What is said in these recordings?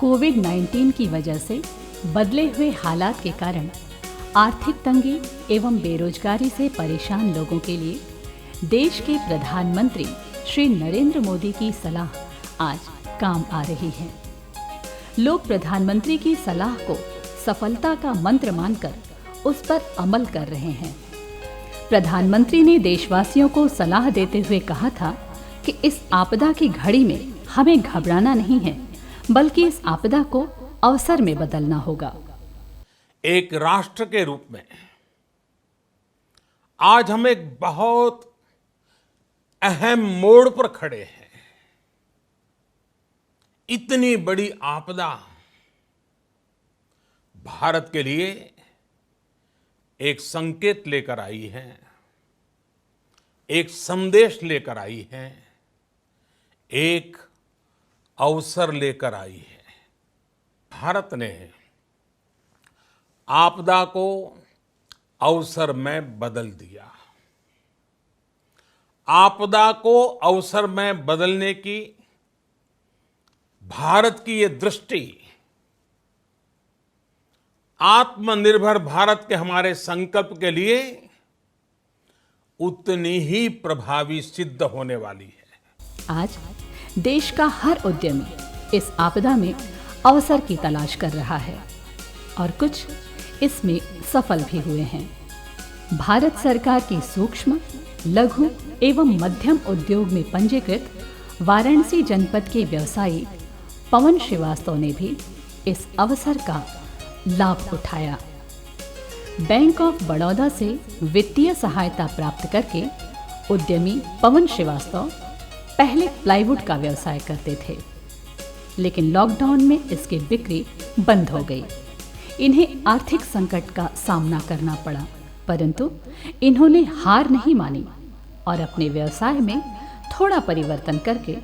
कोविड-19 की वजह से बदले हुए हालात के कारण आर्थिक तंगी एवं बेरोजगारी से परेशान लोगों के लिए देश के प्रधानमंत्री श्री नरेंद्र मोदी की सलाह आज काम आ रही है। लोग प्रधानमंत्री की सलाह को सफलता का मंत्र मानकर उस पर अमल कर रहे हैं। प्रधानमंत्री ने देशवासियों को सलाह देते हुए कहा था कि इस आपदा की घड़ी में हमें घबराना नहीं है, बल्कि इस आपदा को अवसर में बदलना होगा। एक राष्ट्र के रूप में आज हम एक बहुत अहम मोड़ पर खड़े हैं। इतनी बड़ी आपदा भारत के लिए एक संकेत लेकर आई है, एक संदेश लेकर आई है, एक अवसर लेकर आई है। भारत ने आपदा को अवसर में बदल दिया। आपदा को अवसर में बदलने की भारत की ये दृष्टि आत्मनिर्भर भारत के हमारे संकल्प के लिए उतनी ही प्रभावी सिद्ध होने वाली है। आज देश का हर उद्यमी इस आपदा में अवसर की तलाश कर रहा है और कुछ इसमें सफल भी हुए हैं। भारत सरकार की सूक्ष्म, लघु एवं मध्यम उद्योग में पंजीकृत वाराणसी जनपद के व्यवसायी पवन श्रीवास्तव ने भी इस अवसर का लाभ उठाया। बैंक ऑफ बड़ौदा से वित्तीय सहायता प्राप्त करके उद्यमी पवन श्रीवास्तव पहले प्लाईवुड का व्यवसाय करते थे, लेकिन लॉकडाउन में इसकी बिक्री बंद हो गई। इन्हें आर्थिक संकट का सामना करना पड़ा, परंतु इन्होंने हार नहीं मानी और अपने व्यवसाय में थोड़ा परिवर्तन करके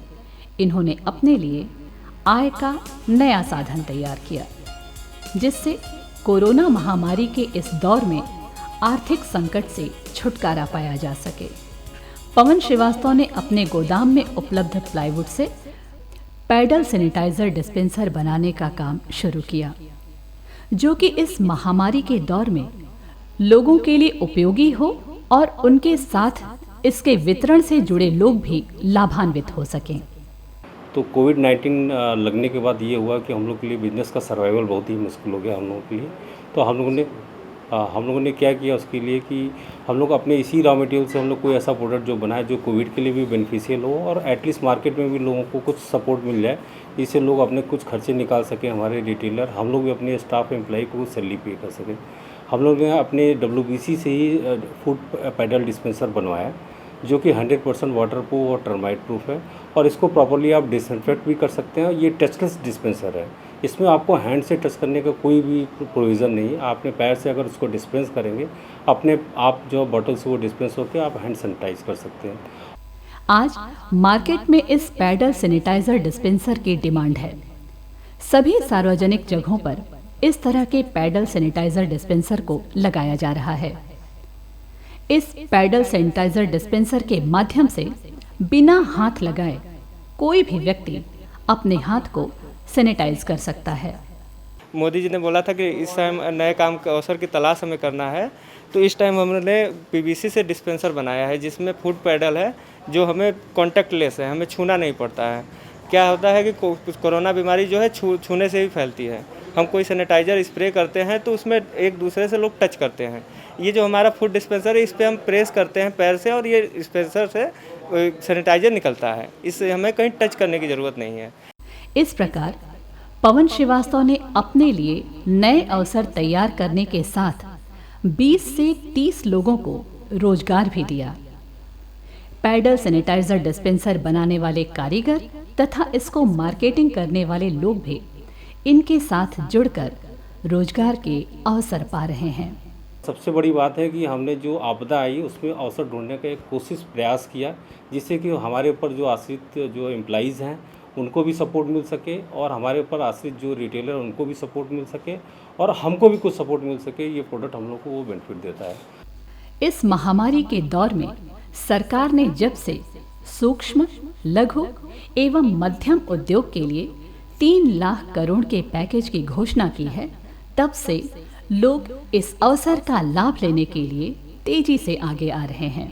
इन्होंने अपने लिए आय का नया साधन तैयार किया, जिससे कोरोना महामारी के इस दौर में आर्थिक संकट से छुटकारा पाया जा सके। पवन श्रीवास्तव ने अपने गोदाम में उपलब्ध प्लाईवुड से पैडल सैनिटाइजर डिस्पेंसर बनाने का काम शुरू किया, जो कि इस महामारी के दौर में लोगों के लिए उपयोगी हो और उनके साथ इसके वितरण से जुड़े लोग भी लाभान्वित हो सकें। तो कोविड-19 लगने के बाद ये हुआ कि हम लोग के लिए बिजनेस का सर्वाइवल बहुत ही मुश्किल हो गया हम लोगों के लिए। तो हम लोगों ने क्या किया उसके लिए कि हम लोग अपने इसी रॉ मटेरियल से हम लोग कोई ऐसा प्रोडक्ट जो बनाए जो कोविड के लिए भी बेनिफिशियल हो और एटलीस्ट मार्केट में भी लोगों को कुछ सपोर्ट मिल जाए, इससे लोग अपने कुछ खर्चे निकाल सकें। हमारे रिटेलर, हम लोग भी अपने स्टाफ एम्प्लॉय को सैलरी पे कर सकें। हम लोग ने अपने WBC से ही फूड पैडल डिस्पेंसर बनवाया, जो कि 100% वाटर प्रूफ और टर्माइट प्रूफ है और इसको प्रॉपर्ली आप डिसइंफेक्ट भी कर सकते हैं। ये टचलेस डिस्पेंसर है, इसमें आपको हैंड से टच करने का कोई भी प्रोविज़न नहीं है। आपने पैर से अगर उसको डिस्पेंस करेंगे, अपने आप जो बॉटल से वो डिस्पेंस होकर आप हैंड सैनिटाइज कर सकते हैं। आज मार्केट में इस पैडल सैनिटाइजर डिस्पेंसर की डिमांड है। सभी सार्वजनिक जगहों पर इस तरह के पैडल सैनिटाइजर डिस्पेंसर को लगाया जा रहा है। इस पैडल सैनिटाइजर डिस्पेंसर के माध्यम से बिना हाथ लगाए कोई भी व्यक्ति अपने हाथ को सैनिटाइज कर सकता है। मोदी जी ने बोला था कि इस टाइम नए काम के अवसर की तलाश हमें करना है, तो इस टाइम हमने PVC से डिस्पेंसर बनाया है, जिसमें फूड पैडल है जो हमें कॉन्टैक्टलेस है, हमें छूना नहीं पड़ता है। क्या होता है कि कोरोना बीमारी जो है छूने से ही फैलती है। हम कोई सैनिटाइजर स्प्रे करते हैं तो उसमें एक दूसरे से लोग टच करते हैं। ये जो हमारा फूड डिस्पेंसर है, इस पर हम प्रेस करते हैं पैर से और ये डिस्पेंसर से सैनिटाइजर निकलता है, इससे हमें कहीं टच करने की ज़रूरत नहीं है। इस प्रकार पवन श्रीवास्तव ने अपने लिए नए अवसर तैयार करने के साथ 20 से 30 लोगों को रोजगार भी दिया। पैडल सैनिटाइजर डिस्पेंसर बनाने वाले कारीगर तथा इसको मार्केटिंग करने वाले लोग भी इनके साथ जुड़कर रोजगार के अवसर पा रहे हैं। सबसे बड़ी बात है कि हमने जो आपदा आई उसमें अवसर ढूंढने का एक प्रयास किया, जिससे कि हमारे ऊपर जो आश्रित जो एम्प्लॉइज़ हैं उनको भी सपोर्ट मिल सके और हमारे ऊपर आश्रित जो रिटेलर उनको भी सपोर्ट मिल सके और हमको भी कुछ सपोर्ट मिल सके। ये प्रोडक्ट हम लोग को वो बेनिफिट देता है। इस महामारी के दौर में सरकार ने जब से सूक्ष्म, लघु एवं मध्यम उद्योग के लिए 3 लाख करोड़ के पैकेज की घोषणा की है, तब से लोग इस अवसर का लाभ लेने के लिए तेजी से आगे आ रहे हैं।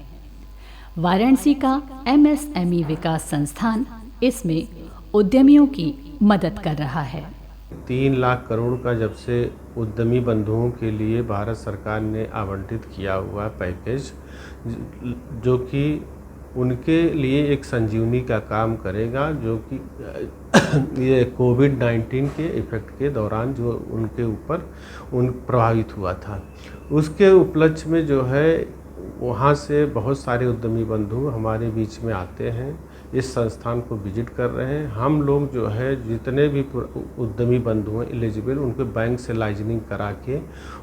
वाराणसी का MSME विकास संस्थान इसमें उद्यमियों की मदद कर रहा है। 3 लाख करोड़ का जब से उद्यमी बंधुओं के लिए भारत सरकार ने आवंटित किया हुआ पैकेज, जो कि उनके लिए एक संजीवनी का काम करेगा, जो कि ये कोविड-19 के इफ़ेक्ट के दौरान जो उनके ऊपर प्रभावित हुआ था, उसके उपलक्ष्य में जो है वहाँ से बहुत सारे उद्यमी बंधु हमारे बीच में आते हैं, इस संस्थान को विजिट कर रहे हैं। हम लोग जो है जितने भी उद्यमी बंधु हैं एलिजिबल, उनके बैंक से लाइजनिंग करा के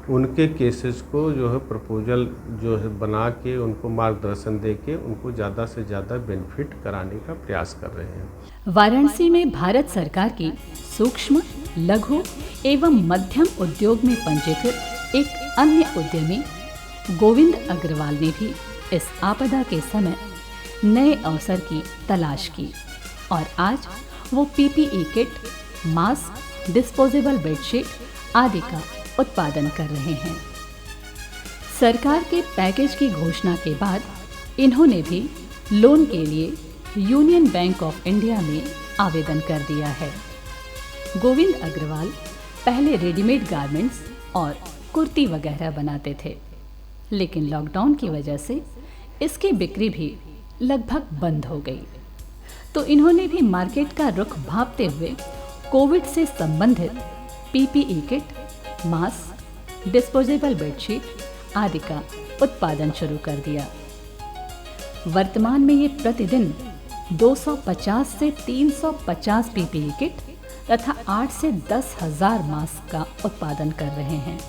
उनके केसेस को जो है प्रपोजल जो है बना के उनको मार्गदर्शन दे के उनको ज़्यादा से ज़्यादा बेनिफिट कराने का प्रयास कर रहे हैं। वाराणसी में भारत सरकार की सूक्ष्म, लघु एवं मध्यम उद्योग में पंजीकृत एक अन्य उद्यमी गोविंद अग्रवाल ने भी इस आपदा के समय नए अवसर की तलाश की और आज वो PPE kit, mask, disposable bedsheet आदि का उत्पादन कर रहे हैं। सरकार के पैकेज की घोषणा के बाद इन्होंने भी लोन के लिए यूनियन बैंक ऑफ इंडिया में आवेदन कर दिया है। गोविंद अग्रवाल पहले रेडीमेड गारमेंट्स और कुर्ती वगैरह बनाते थे, लेकिन लॉकडाउन की वजह से इसकी बिक्री भी लगभग बंद हो गई। तो इन्होंने भी मार्केट का रुख भांपते हुए कोविड से संबंधित PPE kit, mask, disposable bedsheet आदि का उत्पादन शुरू कर दिया। वर्तमान में ये प्रतिदिन 250 से 350 PPE किट तथा 8 से 10 हजार मास्क का उत्पादन कर रहे हैं।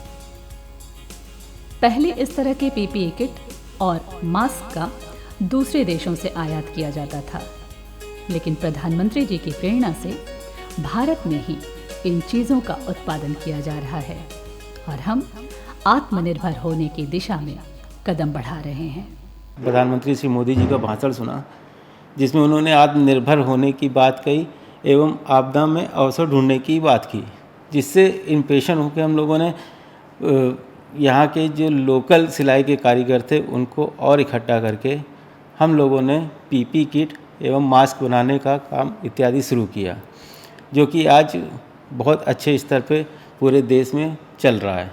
पहले इस तरह के PPE किट और मास्क का दूसरे देशों से आयात किया जाता था, लेकिन प्रधानमंत्री जी की प्रेरणा से भारत में ही इन चीज़ों का उत्पादन किया जा रहा है और हम आत्मनिर्भर होने की दिशा में कदम बढ़ा रहे हैं। प्रधानमंत्री श्री मोदी जी का भाषण सुना, जिसमें उन्होंने आत्मनिर्भर होने की बात कही एवं आपदा में अवसर ढूंढने की बात की, जिससे इम्प्रेशन होकर हम लोगों ने यहाँ के जो लोकल सिलाई के कारीगर थे उनको और इकट्ठा करके हम लोगों ने PPE किट एवं मास्क बनाने का काम इत्यादि शुरू किया, जो कि आज बहुत अच्छे स्तर पे पूरे देश में चल रहा है।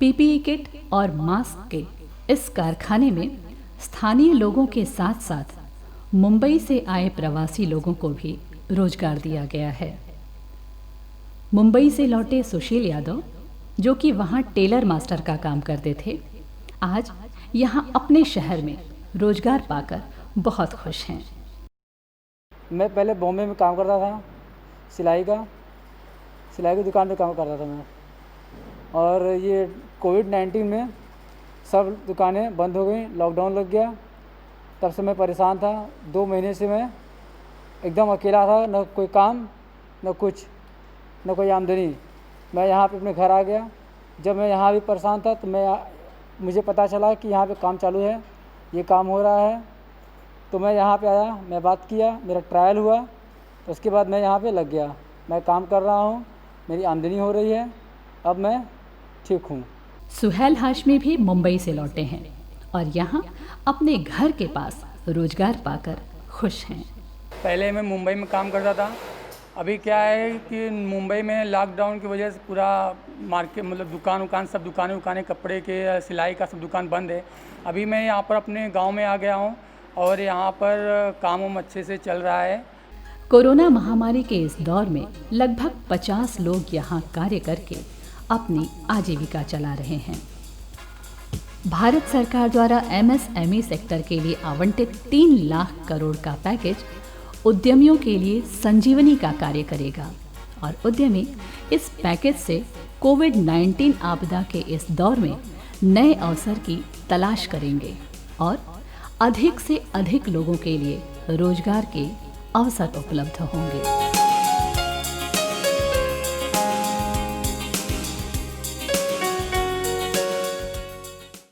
PPE किट और मास्क के इस कारखाने में स्थानीय लोगों के साथ साथ मुंबई से आए प्रवासी लोगों को भी रोजगार दिया गया है। मुंबई से लौटे सुशील यादव, जो कि वहाँ टेलर मास्टर का काम करते थे, आज यहाँ अपने शहर में रोजगार पाकर बहुत खुश हैं। मैं पहले बॉम्बे में काम करता था, सिलाई की दुकान पे काम करता था मैं, और ये कोविड-19 में सब दुकानें बंद हो गई, लॉकडाउन लग गया। तब से मैं परेशान था। 2 महीने से मैं एकदम अकेला था, न कोई काम, न कुछ, न कोई आमदनी। मैं यहाँ पे अपने घर आ गया। जब मैं यहाँ भी परेशान था तो मुझे पता चला कि यहाँ पे काम चालू है, ये काम हो रहा है, तो मैं यहाँ पे आया, मैं बात किया, मेरा ट्रायल हुआ, तो उसके बाद मैं यहाँ पे लग गया। मैं काम कर रहा हूँ, मेरी आमदनी हो रही है, अब मैं ठीक हूँ। सुहेल हाशमी भी मुंबई से लौटे हैं और यहाँ अपने घर के पास रोजगार पाकर खुश हैं। पहले मैं मुंबई में काम करता था। अभी क्या है कि मुंबई में लॉकडाउन की वजह से पूरा मार्केट, मतलब दुकान सब दुकानें कपड़े के, सिलाई का सब दुकान बंद है। अभी मैं यहाँ पर अपने गांव में आ गया हूँ और यहाँ पर काम अच्छे से चल रहा है। कोरोना महामारी के इस दौर में लगभग 50 लोग यहाँ कार्य करके अपनी आजीविका चला रहे हैं। भारत सरकार द्वारा MSME सेक्टर के लिए आवंटित 3 लाख करोड़ का पैकेज उद्यमियों के लिए संजीवनी का कार्य करेगा और उद्यमी इस पैकेज से कोविड-19 आपदा के इस दौर में नए अवसर की तलाश करेंगे और अधिक से अधिक लोगों के लिए रोजगार के अवसर उपलब्ध होंगे।